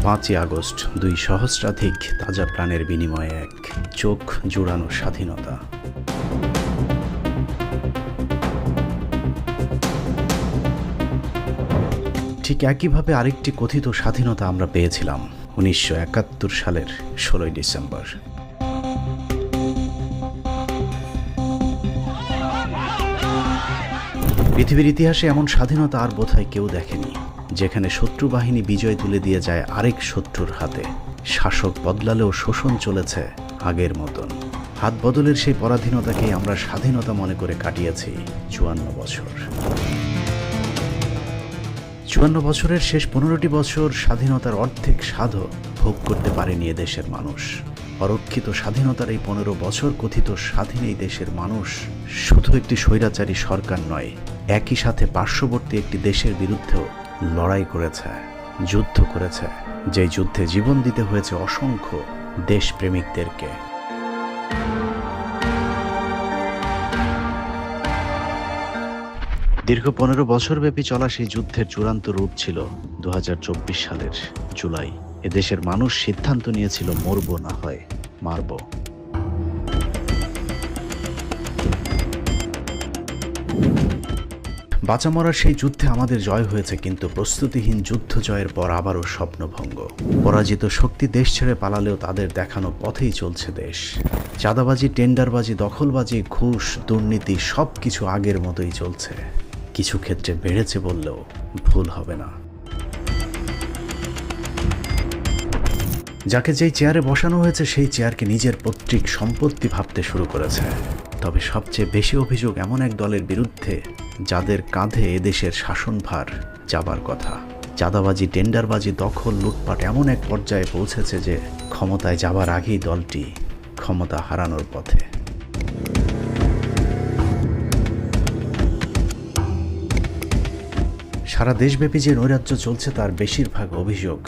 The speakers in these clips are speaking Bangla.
5ই আগস্ট 2 সহস্রাধিক তাজা প্রাণের বিনিময়ে এক চোখ জুড়ানো স্বাধীনতা। ঠিক একইভাবে আরেকটি কথিত স্বাধীনতা আমরা পেয়েছিলাম 1971 সালের 16ই ডিসেম্বর। পৃথিবীর ইতিহাসে এমন স্বাধীনতা আর বোধহয় কেউ দেখেনি, যেখানে শত্রু বাহিনী বিজয় তুলে দিয়ে যায় আরেক শত্রুর হাতে। শাসক বদলালেও শোষণ চলেছে আগের মতন। হাত বদলের সেই পরাধীনতাকেই আমরা স্বাধীনতা মনে করে কাটিয়েছি 54 বছর। 54 বছরের শেষ 15টি বছর স্বাধীনতার অর্ধেক স্বাদও ভোগ করতে পারেনি এদেশের মানুষ। অরক্ষিত স্বাধীনতার এই 15 বছর কথিত স্বাধীন এই দেশের মানুষ শুধু একটি স্বৈরাচারী সরকার নয়, একই সাথে পার্শ্ববর্তী একটি দেশের বিরুদ্ধেও লড়াই করেছে, যুদ্ধ করেছে, যেই যুদ্ধে জীবন দিতে হয়েছে অসংখ্য দেশপ্রেমিকদেরকে। দীর্ঘ 15 বছরব্যাপী চলা সেই যুদ্ধের চূড়ান্ত রূপ ছিল 2024 সালের জুলাই। এদেশের মানুষ সিদ্ধান্ত নিয়েছিল মরবো না হয় মারব। বাঁচা মরার সেই যুদ্ধে আমাদের জয় হয়েছে, কিন্তু প্রস্তুতিহীন যুদ্ধ জয়ের পর আবারও স্বপ্নভঙ্গ। পরাজিত শক্তি দেশ ছেড়ে পালালেও তাদের দেখানো পথেই চলছে দেশ। চাঁদাবাজি, টেন্ডারবাজি, দখলবাজি, ঘুষ, দুর্নীতি সবকিছু আগের মতোই চলছে। কিছু ক্ষেত্রে বেড়েছে বললেও ভুল হবে না। যাকে যেই চেয়ারে বসানো হয়েছে সেই চেয়ারকে নিজের পৈতৃক সম্পত্তি ভাবতে শুরু করেছে। তবে সবচেয়ে বেশি অভিযোগ এমন এক দলের বিরুদ্ধে যাদের কাঁধে এদেশের শাসনভার যাবার কথা। চাঁদাবাজি, টেন্ডারবাজি, দখল, লুটপাট এমন এক পর্যায়ে পৌঁছেছে যে ক্ষমতায় যাবার আগেই দলটি ক্ষমতা হারানোর পথে। সারা দেশব্যাপী যে নৈরাজ্য চলছে তার বেশিরভাগ অভিযোগ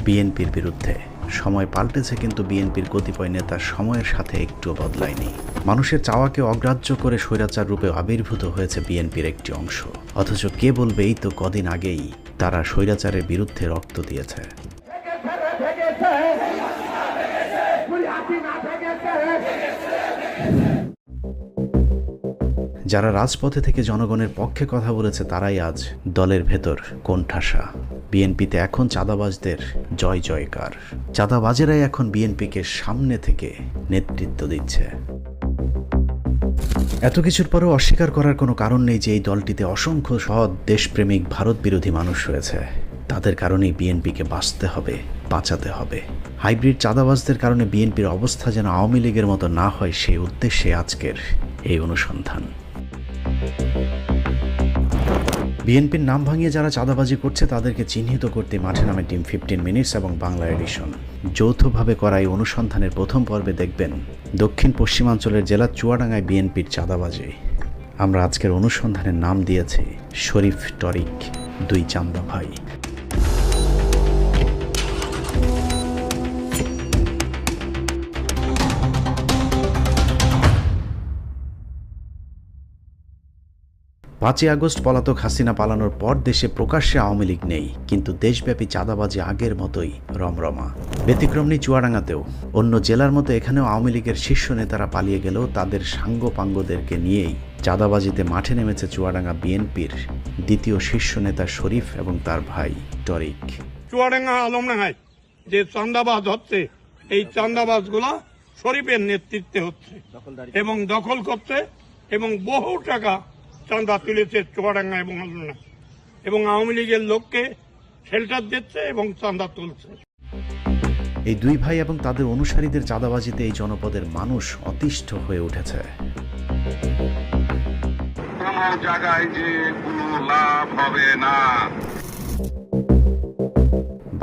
বিএনপির বিরুদ্ধে। সময় পাল্টেছে, কিন্তু বিএনপির কতিপয় নেতার সময়ের সাথে একটুও বদলায়নি। মানুষের চাওয়াকে অগ্রাহ্য করে স্বৈরাচার রূপে আবির্ভূত হয়েছে বিএনপির একটি অংশ। অথচ কে বলবে এই তো কদিন আগেই তারা স্বৈরাচারের বিরুদ্ধে রক্ত দিয়েছে। যারা রাজপথে থেকে জনগণের পক্ষে কথা বলেছে তারাই আজ দলের ভেতর কোণঠাসা। বিএনপিতে এখন চাঁদাবাজদের জয় জয়কার। চাঁদাবাজেরাই এখন বিএনপিকে সামনে থেকে নেতৃত্ব দিচ্ছে। এত কিছুর পরেও অস্বীকার করার কোনো কারণ নেই যে এই দলটিতে অসংখ্য সৎ দেশপ্রেমিক ভারত বিরোধী মানুষ রয়েছে। তাদের কারণেই বিএনপিকে বাঁচতে হবে, বাঁচাতে হবে। হাইব্রিড চাঁদাবাজদের কারণে বিএনপির অবস্থা যেন আওয়ামী লীগের মতো না হয়, সেই উদ্দেশ্যে আজকের এই অনুসন্ধান। বিএনপির নাম ভাঙিয়ে যারা চাঁদাবাজি করছে তাদেরকে চিহ্নিত করতে মাঠে নামে টিম 15 মিনিটস এবং বাংলা এডিশন। যৌথভাবে করা এই অনুসন্ধানের প্রথম পর্বে দেখবেন দক্ষিণ পশ্চিমাঞ্চলের জেলা চুয়াডাঙ্গায় বিএনপির চাঁদাবাজি। আমরা আজকের অনুসন্ধানের নাম দিয়েছি শরীফ টরিক, দুই চান্দা ভাই। পাঁচই আগস্ট পলাতক হাসিনা পালানোর পর দেশে প্রকাশ্যে আওয়ামী লীগ নেই, কিন্তু দেশব্যাপী চাঁদাবাজি আগের মতোই রমরমা। ব্যতিক্রম নেই চুয়াডাঙ্গাতেও। অন্য জেলার মতো এখানেও আওয়ামী লীগের শীর্ষ নেতারা পালিয়ে গেলেও তাদের সাঙ্গপাঙ্গদেরকে নিয়েই চাঁদাবাজিতে মাঠে নেমেছে চুয়াডাঙ্গা বিএনপির দ্বিতীয় শীর্ষ নেতা শরীফ এবং তার ভাই টরিক। চুয়াডাঙ্গা আলমডাঙ্গায় যে চাঁদাবাজ হচ্ছে, এই চাঁদাবাজগুলা শরীফের নেতৃত্বে হচ্ছে এবং দখল করছে এবং বহু টাকা চাঁদা তুলেছে চুয়াডাঙ্গা এবং আলমডাঙ্গা, এবং আওয়ামী লীগের লোককে শেল্টার দিচ্ছে এবং চাঁদা তুলছে। এই দুই ভাই এবং তাদের অনুসারীদের চাঁদাবাজিতে এই জনপদের মানুষ অতিষ্ঠ হয়ে উঠেছে। কোনো জায়গায় যে কোনো লাভ হবে না।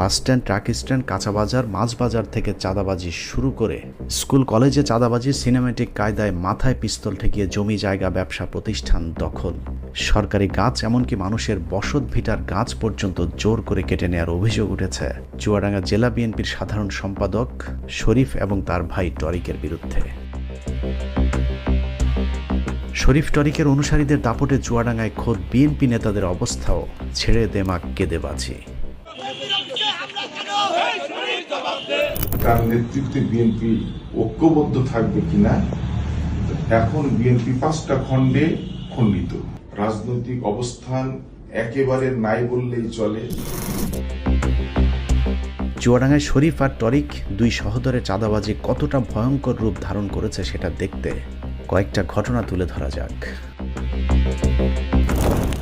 বাসস্ট্যান্ড, ট্রাক স্ট্যান্ড, কাঁচা বাজার, মাছ বাজার থেকে চাঁদাবাজি শুরু করে স্কুল কলেজে চাঁদাবাজি, সিনেমেটিক কায়দায় মাথায় পিস্তল ঠেকিয়ে জমি জায়গা, ব্যবসা প্রতিষ্ঠান দখল, সরকারি গাছ, এমনকি মানুষের বসত ভিটার গাছ পর্যন্ত জোর করে কেটে নেওয়ার অভিযোগ উঠেছে চুয়াডাঙ্গা জেলা বিএনপির সাধারণ সম্পাদক শরীফ এবং তার ভাই টরিকের বিরুদ্ধে। শরীফ টরিকের অনুসারীদের দাপটে চুয়াডাঙ্গায় খোদ বিএনপি নেতাদের অবস্থাও ছেড়ে দেমাক কেঁদে বাঁচি। তার নেতৃত্বে বিএনপি ঐক্যবদ্ধ থাকবে কিনা। এখন বিএনপি 5টা খণ্ডে খণ্ডিত, রাজনৈতিক অবস্থান একেবারে নাই বললেই চলে। চুয়াডাঙ্গায় শরীফ আর টরিক দুই সহোদরে চাঁদাবাজি কতটা ভয়ঙ্কর রূপ ধারণ করেছে সেটা দেখতে কয়েকটা ঘটনা তুলে ধরা যাক।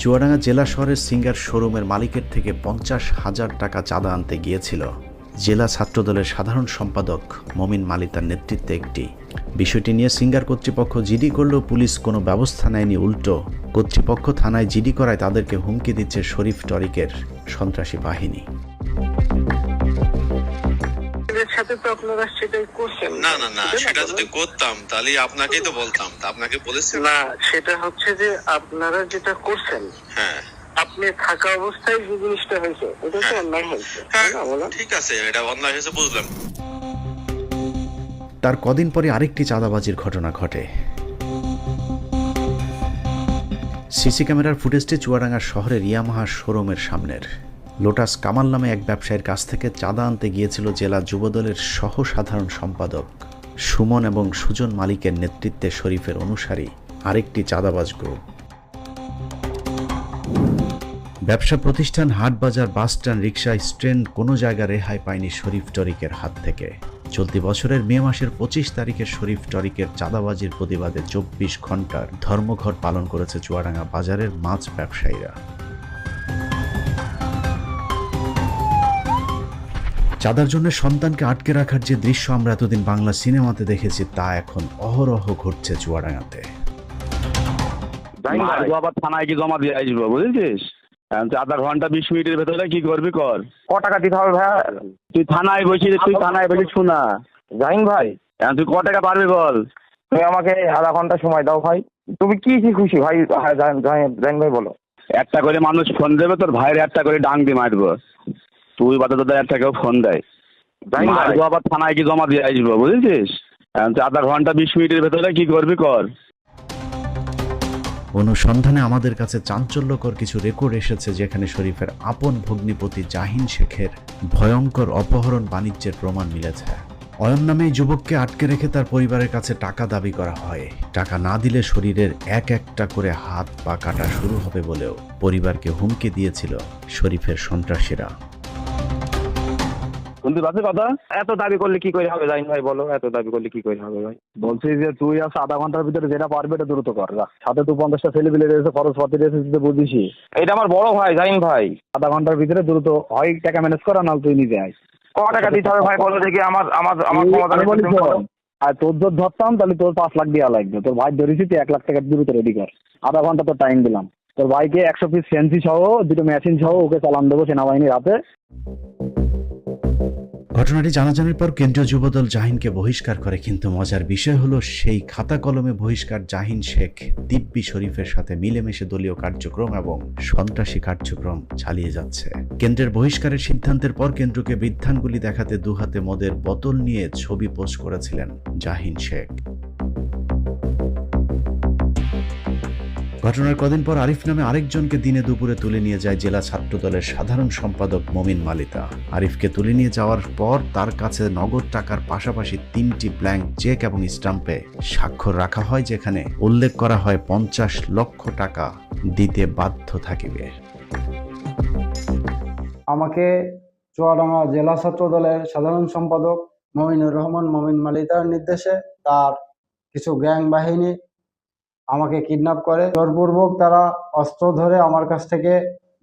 চুয়াডাঙ্গা জেলা শহরের সিঙ্গার শোরুমের মালিকের থেকে 50,000 টাকা চাঁদা আনতে গিয়েছিল জেলা ছাত্রদলের সাধারণ সম্পাদক মমিন মালিতার নেতৃত্বে একটি। বিষয়টি নিয়ে সিঙ্গার কর্তৃপক্ষ জিডি করলেও পুলিশ কোনো ব্যবস্থা নেয়নি, উল্টো কর্তৃপক্ষ থানায় জিডি করায় তাদেরকে হুমকি দিচ্ছে শরীফ টরিকের সন্ত্রাসী বাহিনী। সাথে তো আপনারা সেটাই করছেন। না না না, সেটা যদি করতাম তাহলে আপনাকেই তো বলতাম, তা আপনাকে বলেছি না, সেটা হচ্ছে যে আপনারা যেটা করছেন, হ্যাঁ আপনি থাকা অবস্থায় যে জিনিসটা হয়েছে এটা তো অন্যায় হয়েছে, হ্যাঁ তাই না বলেন? ঠিক আছে, এটা অন্যায় হয়েছে বুঝলাম। তার কদিন পরে আরেকটি চাঁদাবাজির ঘটনা ঘটে। সিসি ক্যামেরার ফুটেজটি চুয়াডাঙ্গা শহরের ইয়ামাহা শোরুমের সামনের। লোটাস কামাল নামে এক ব্যবসায়ীর কাছ থেকে চাঁদা আনতে গিয়েছিল জেলা যুবদলের সহ সাধারণ সম্পাদক সুমন এবং সুজন মালিকের নেতৃত্বে শরীফের অনুসারী আরেকটি চাঁদাবাজ গ্রুপ। ব্যবসা প্রতিষ্ঠান, হাটবাজার, বাসস্ট্যান্ড, রিকশা স্ট্যান্ড কোনো জায়গা রেহাই পায়নি শরীফ টরিকের হাত থেকে। চলতি বছরের মে মাসের 25 তারিখে শরীফ টরিকের চাঁদাবাজির প্রতিবাদে 24 ঘন্টার ধর্মঘট পালন করেছে চুয়াডাঙ্গা বাজারের মাছ ব্যবসায়ীরা। চাঁদার জন্য সন্তানকে আটকে রাখার যে দৃশ্য আমরা এতদিন বাংলা সিনেমাতে দেখেছি তা এখন অহরহ ঘটছে চুয়াডাঙ্গাতে। আবার থানায় কি জমা দিয়ে আসবো বুঝেছিস? আধা ঘন্টা 20 মিনিটের ভেতরে কি করবি কর। ক টাকা দিতে হবে ভাই? তুই থানায় বসিস, শোনা জাহিন ভাই, তুই ক টাকা পারবি বল? তুমি আমাকে আধা ঘন্টা সময় দাও ভাই। তুমি কি কি খুশি ভাই? জাহিন ভাই বলো। একটা করে মানুষ ফোন দেবে, তোর ভাইয়ের একটা করে ডাং দিয়ে মারবো। তুই বাদে তোদের একটা কেউ ফোন দেয়, আবার থানায় কি জমা দিয়ে আসবো বুঝেছিস? আধা ঘন্টা 20 মিনিটের ভেতরে কি করবি কর। অনুসন্ধানে আমাদের কাছে চাঞ্চল্যকর কিছু রেকর্ড এসেছে যেখানে শরীফের আপন ভগ্নিপতি জাহিন শেখের ভয়ঙ্কর অপহরণ বাণিজ্যের প্রমাণ মিলেছে। অয়ন নামে এই যুবককে আটকে রেখে তার পরিবারের কাছে টাকা দাবি করা হয়। টাকা না দিলে শরীরের এক একটা করে হাত পা কাটা শুরু হবে বলেও পরিবারকে হুমকি দিয়েছিল শরীফের সন্ত্রাসীরা। শুনতে পাচ্ছিস কথা? এত দাবি করলে কি করে হবে জাহিন ভাই বলো? এত দাবি করলে কি করে হবে ভাই? বলছি যে তুই আজ আধা ঘন্টার ভিতরে যেটা পারবে এটা দ্রুত কর। সাথে তুই 50টা ছেলে পেলে রয়েছে, খরচ পাতি রয়েছে, তুই তো বুঝিস। এটা আমার বড় ভাই জাহিন ভাই। আধা ঘন্টার ভিতরে দ্রুত হয় টাকা ম্যানেজ করা, না তুই নিজে আয়। ক টাকা দিতে হবে ভাই বলো দেখি? আমার আর তোর যদি ধরতাম তাহলে তোর 5 লাখ দেওয়া লাগবে। তোর ভাই ধরেছি, তুই 1 লাখ টাকা দ্রুত রেডি কর। আধা ঘন্টা তোর টাইম দিলাম। তোর ভাইকে 100 পিস ফ্যান্সি সহ 2টো মেশিন সহ ওকে চালান দেবো সেনাবাহিনীর হাতে। ঘটনাটি জানাজানির পর কেন্দ্রীয় যুবদল জাহিনকে বহিষ্কার করে, কিন্তু মজার বিষয় হলো সেই খাতা কলমে বহিষ্কার জাহিন শেখ দিব্যি শরীফের সাথে মিলেমিশে দলীয় কার্যক্রম এবং সন্ত্রাসী কার্যক্রম চালিয়ে যাচ্ছে। কেন্দ্রের বহিষ্কারের সিদ্ধান্তের পর কেন্দ্রকে বৃদ্ধাঙ্গুলি দেখাতে দুহাতে মদের বোতল নিয়ে ছবি পোস্ট করেছিলেন জাহিন শেখ। ঘটনার কদিন পর আরিফ নামে আরেকজনকে দিনে দুপুরে তুলে নিয়ে যায় জেলা ছাত্রদলের সাধারণ সম্পাদক মমিন মালিতা। আরিফকে তুলে নিয়ে যাওয়ার পর তার কাছে নগদ টাকার পাশাপাশি 3টি ব্ল্যাঙ্ক চেক এবং স্টাম্পে স্বাক্ষর রাখা হয়, যেখানে উল্লেখ করা হয় 50 লক্ষ টাকা দিতে বাধ্য থাকিবে। আমাকে চুয়াডাঙ্গা জেলা ছাত্রদলের সাধারণ সম্পাদক মমিনুর রহমান মমিন মালিতার নির্দেশে তার কিছু গ্যাং বাহিনী আমাকে কিডন্যাপ করে। জোরপূর্বক তারা অস্ত্র ধরে আমার কাছ থেকে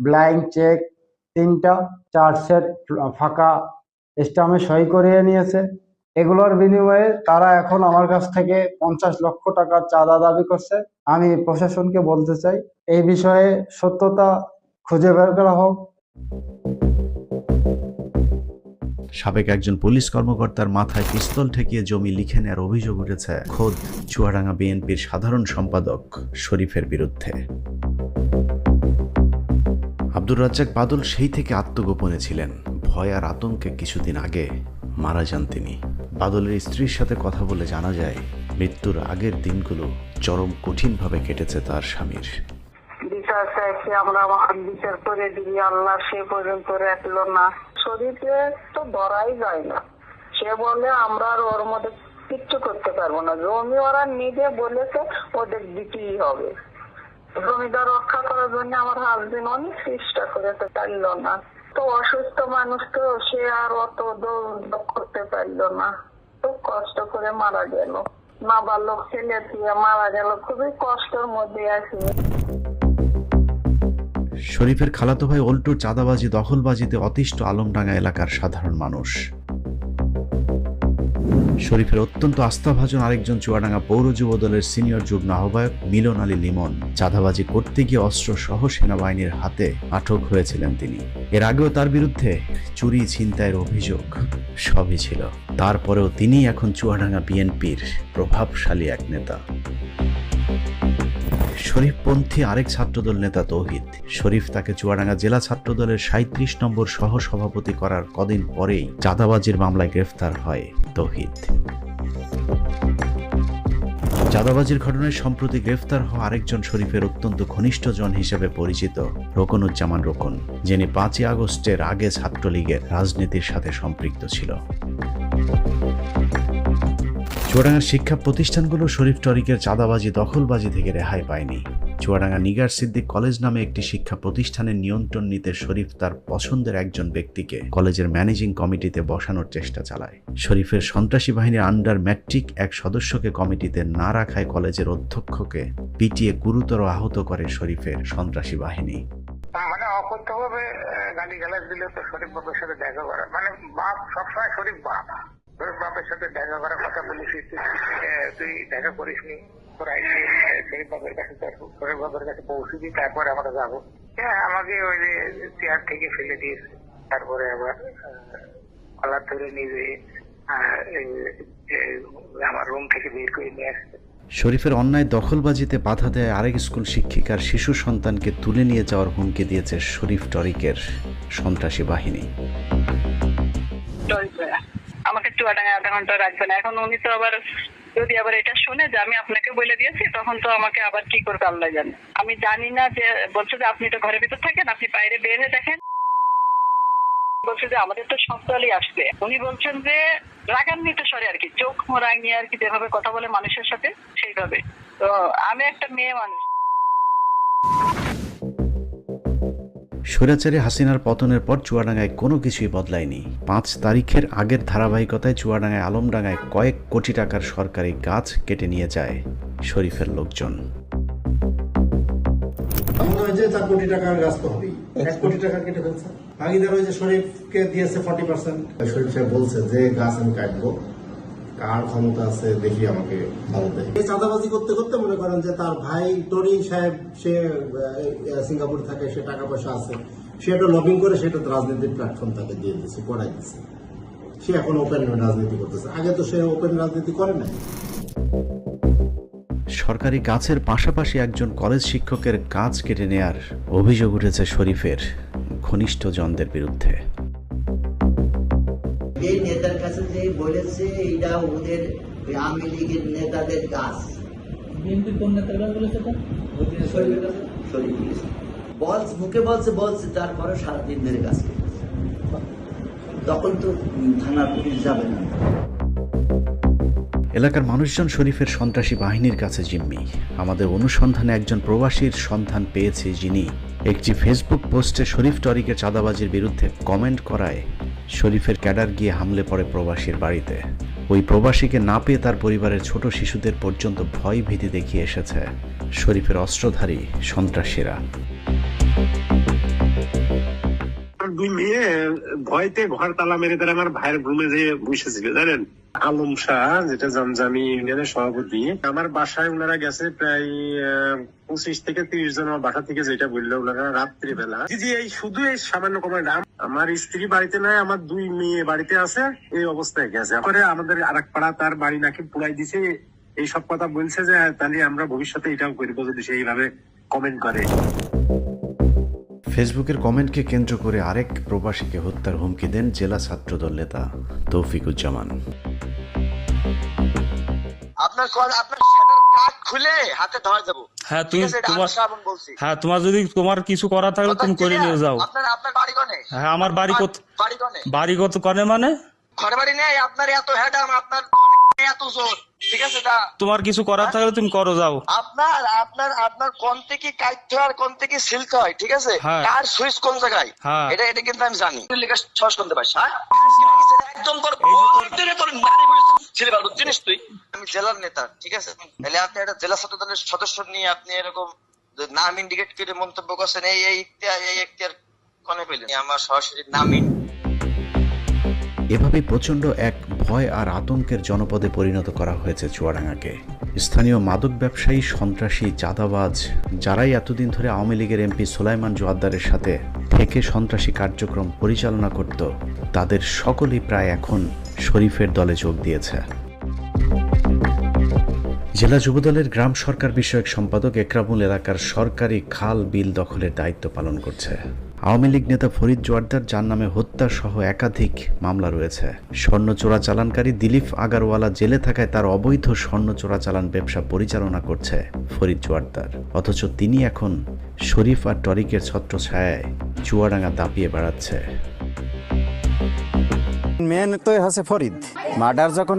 ব্ল্যাঙ্ক চেক 3টা, 4 সেট ফাঁকা স্টাম্পে সই করিয়ে নিয়েছে। এগুলোর বিনিময়ে তারা এখন আমার কাছ থেকে 50 লক্ষ টাকার চাঁদা দাবি করছে। আমি প্রশাসনকে বলতে চাই এই বিষয়ে সত্যতা খুঁজে বের করা হোক। সাবেক একজন পুলিশ কর্মকর্তার মাথায় পিস্তল ঠেকিয়ে জমি লিখে নেওয়ার অভিযোগ উঠেছে খোদ চুয়াডাঙ্গা বিএনপির সাধারণ সম্পাদক শরীফের বিরুদ্ধে। আব্দুর রাজ্জাক বাদল সেই থেকে আত্মগোপনে ছিলেন। ভয় আর আতঙ্কে কিছুদিন আগে মারা যান তিনি। বাদলের স্ত্রীর সাথে কথা বলে জানা যায় মৃত্যুর আগের দিনগুলো চরম কঠিনভাবে কেটেছে তার স্বামীর। বিচার চাইছি তাকে আমরা বিচার করে দিই, আল্লাহ সে পর্যন্ত রাখলো না। শরীরে তো ধরাই যায় না, সে বলে আমরা আর ওর মধ্যে কিচ্ছু করতে পারবো না। জমি ওরা নিজে বলেছে ওদের দিতেই হবে। জমিটা রক্ষা করার জন্য আমার হাজবেন্ড অনেক চেষ্টা করেছে, পারলো না। তো অসুস্থ মানুষ তো, সে আর অত দৌড় করতে পারলো না, খুব কষ্ট করে মারা গেল। নাবালক ছেলে দিয়ে মারা গেল, খুবই কষ্টের মধ্যে আছে। শরীফের খালাতো ভাই অল্টুর চাঁদাবাজি দখলবাজিতে অতিষ্ঠ আলমডাঙ্গা এলাকার সাধারণ মানুষ। শরীফের অত্যন্ত আস্থাভাজন আরেকজন চুয়াডাঙ্গা পৌর যুব দলের সিনিয়র যুগ্ম আহ্বায়ক মিলন আলী লিমন চাঁদাবাজি করতে গিয়ে অস্ত্র সহ সেনাবাহিনীর হাতে আটক হয়েছিলেন তিনি। এর আগেও তার বিরুদ্ধে চুরি ছিনতাইয়ের অভিযোগ সবই ছিল। তারপরেও তিনি এখন চুয়াডাঙ্গা বিএনপির প্রভাবশালী এক নেতা। শরীফপন্থী আরেক ছাত্রদল নেতা তৌহিদ শরীফ তাকে চুয়াডাঙ্গা জেলা ছাত্রদলের 37 নম্বর সহ সভাপতি করার কদিন পরেই চাঁদাবাজির মামলায় গ্রেফতার হয় তৌহিদ। চাঁদাবাজির ঘটনায় সম্প্রতি গ্রেফতার হওয়া আরেকজন শরীফের অত্যন্ত ঘনিষ্ঠজন হিসেবে পরিচিত রোকনুজ্জামান রোকন, যিনি 5ই আগস্টের আগে ছাত্রলীগের রাজনীতির সাথে সম্পৃক্ত ছিল। চুয়াডাঙ্গার শিক্ষা প্রতিষ্ঠানগুলো শরীফ টরিকের চাঁদাবাজি দখলবাজি থেকে রেহাই পায়নি। চুয়াডাঙ্গা নিগার সিদ্দিক কলেজ নামে একটি শিক্ষা প্রতিষ্ঠানের নিয়ন্ত্রণ নিতে শরীফ তার পছন্দের একজন ব্যক্তিকে কলেজের ম্যানেজিং কমিটিতে বসানোর চেষ্টা চালায়। শরীফের সন্ত্রাসী বাহিনীর আন্ডার ম্যাট্রিক এক সদস্যকে কমিটিতে না রাখায় কলেজের অধ্যক্ষকে পিটিয়ে গুরুতর আহত করে শরীফের সন্ত্রাসী বাহিনী। মানে অকথ্যভাবে গালি গালাজ দিলে তো শরীফ বাবার সাথে দেখা করে, মানে বাপ সবসময় শরীফ বাপ, শরীফ বাপের সাথে দেখা করার কথা বলেছি, তুই দেখা করিস নি, তোর আইসি শরীফ বাবার কাছে, শরীফ বাবার কাছে পৌঁছে দিই, তারপরে আমরা যাবো। হ্যাঁ, আমাকে ওই যে চেয়ার থেকে ফেলে দিয়েছে, তারপরে আবার কলার ধরে নিজে আমার রুম থেকে বের করে নিয়ে আসছে। শরীফের অন্যায় দখলবাজিতে বাধা দেয় আরেক স্কুল শিক্ষিকার শিশু সন্তানকে তুলে নিয়ে যাওয়ার হুমকি দিয়েছে শরীফ টরিকের সন্ত্রাসী বাহিনী। আমাকে চুয়াডাঙ্গায় আধা ঘন্টা রাখবে না। এখন উনি তো আবার যদি আবার এটা শুনে যে আমি আপনাকে বলে দিয়েছি, তখন তো আমাকে আবার কি করবে আল্লাহ জানে। আমি জানি না, যে বলছে যে আপনি তো ঘরের ভিতর থাকেন, আপনি বাইরে বের হয়ে দেখেন। বলছে যে আমাদের তো সন্ত্রাসী আসবে। উনি বলছেন যে রাগান্বিত স্বরে আর কি, চোখ রাঙিয়ে আর কি, যেভাবে কথা বলে মানুষের সাথে সেইভাবে। তো আমি একটা মেয়ে মানুষ। স্বৈরাচারী হাসিনার পতনের পর চুয়াডাঙ্গায় কোনো কিছুই বদলায়নি। 5 তারিখের আগের ধারাবাহিকতায় চুয়াডাঙ্গায় আলমডাঙ্গায় কয়েক কোটি টাকার সরকারি গাছ কেটে নিয়ে যায় শরীফের লোকজন। 4 কোটি টাকার গাছ তো হবেই, 1 কোটি টাকা কেটে ফেলছে। ভাগিদার ওই যে শরীফকে দিয়েছে 40%। শরীফ সাহেব বলছে যে গাছ আমি কাটবো, কার ক্ষমতা আছে দেখি আমাকে ভালো দেয়। এই চাঁদাবাজি করতে করতে মনে করেন যে তার ভাই তরিন সাহেব, সে সিঙ্গাপুরে থাকে, সে টাকা পয়সা আছে, সে একটা লবিং করে সেটা রাজনীতির প্ল্যাটফর্ম তাকে দিয়ে দিচ্ছে, করাই দিচ্ছে। সে এখন ওপেন রাজনীতি করতেছে, আগে তো সে ওপেন রাজনীতি করে না। সরকারি গাছের পাশাপাশি একজন কলেজ শিক্ষকের গাছ কেটে নেয়ার অভিযোগ উঠেছে শরীফের ঘনিষ্ঠজনদের বিরুদ্ধে। এই নেতার কাছে যে বলেছে এটা ওদের আওয়ামী লীগের নেতাদের গাছ, বিএনপি কোন নেতার গাছ বলেছে? মুখে বলছে তারপরে সারাদিন ধরে গাছ কেটেছে। তখন তো থানার পুলিশ যাবে না। এলাকার মানুষজন শরীফের সন্ত্রাসী বাহিনীর কাছে জিম্মি। আমাদের অনুসন্ধানে একজন প্রবাসীর সন্ধান পেয়েছি, যিনি একটি ফেসবুক পোস্টে শরীফ টরিকের চাঁদাবাজির বিরুদ্ধে কমেন্ট করায় শরীফের ক্যাডার গিয়ে হামলে পড়ে প্রবাসীর বাড়িতে। ওই প্রবাসীকে না পেয়ে তার পরিবারের ছোট শিশুদের পর্যন্ত ভয় ভীতি দেখিয়ে এসেছে শরীফের অস্ত্রধারী সন্ত্রাসীরা। দুই মেয়ে ভয়তে ঘর তালা মেরে তারা আমার ভাইয়ের রুমে যেয়ে বসেছিল, জানেন। আলম শাহ, যেটা জমজামি ইউনিয়নের সভাপতি, আমার বাসায় ওনারা গেছে প্রায় 25 থেকে 30 জন আমার বাসা থেকে, যেটা বললো ওনারা রাত্রিবেলা। এই শুধু এই সামান্য কমায় নাম, আমার স্ত্রী বাড়িতে নাই, আমার 2 মেয়ে বাড়িতে আছে, এই অবস্থায় গেছে। পরে আমাদের আরেক পাড়া তার বাড়ি নাকি পুড়াই দিছে, এইসব কথা বলছে যে তাহলে আমরা ভবিষ্যতে এটাও করবো যদি সে এইভাবে কমেন্ট করে। ফেসবুকের কমেন্টকে কেন্দ্র করে আরেক প্রবাসীকে হত্যার হুমকি দেন জেলা ছাত্রদল নেতা তৌফিকুজ্জামান। আপনার শাটার কাট খুলে হাতে ধরা দেবো। হ্যাঁ তোমার যদি তোমার কিছু করা থাকলে তুমি করে নিয়ে যাও। আপনার বাড়ি কোনে? হ্যাঁ আমার বাড়ি বাড়ি কত কনে মানে ঘরে বাড়ি নেই আপনার, এত হ্যাডাম আপনার, এত জোর, ঠিক আছে? তোমার কিছু করার থাকলে তুমি করো যাও। আপনার কোন থেকে কাটতে হয় আর কোন থেকে সিলতে হয়, ঠিক আছে? কার সুইচ কোন জায়গায়, এটা কিন্তু আমি জানি। সহজ করতে পারিস, হ্যাঁ একদম ছেলে ভালো জিনিস তুই। আমি জেলার নেতা, ঠিক আছে? তাহলে আপনি একটা জেলা ছাত্র দলের সদস্য নিয়ে আপনি এরকম নাম ইন্ডিকেট করে মন্তব্য করছেন, এই এখতিয়ার কোনে পেলেন? আমার সরাসরি নাম এভাবে প্রচণ্ড এক ভয় আর আতঙ্কের জনপদে পরিণত করা হয়েছে চুয়াডাঙ্গাকে। স্থানীয় মাদক ব্যবসায়ী, সন্ত্রাসী, চাঁদাবাজ যারাই এতদিন ধরে আওয়ামী লীগের এমপি সুলাইমান জোয়াদ্দারের সাথে থেকে সন্ত্রাসী কার্যক্রম পরিচালনা করত, তাদের সকলেই প্রায় এখন শরীফের দলে যোগ দিয়েছে। জেলা যুবদলের গ্রাম সরকার বিষয়ক সম্পাদক একরামুল এলাকার সরকারি খাল বিল দখলের দায়িত্ব পালন করছে। আওয়ামী লীগ নেতা ফরিদ জোয়ার্দার, যার নামে হত্যা সহ একাধিক মামলা রয়েছে। স্বর্ণ চোরাচালানকারী দিলীপ আগারওয়ালা জেলে থাকায় তার অবৈধ স্বর্ণ চোরাচালান ব্যবসা পরিচালনা করছে ফরিদ জোয়ার্দার, অথচ তিনি এখন শরীফ আর টরিকের ছত্রছায়ায় চুয়াডাঙ্গা দাপিয়ে বেড়াচ্ছে। মেন তো হচ্ছে ফরিদ, মার্ডার যখন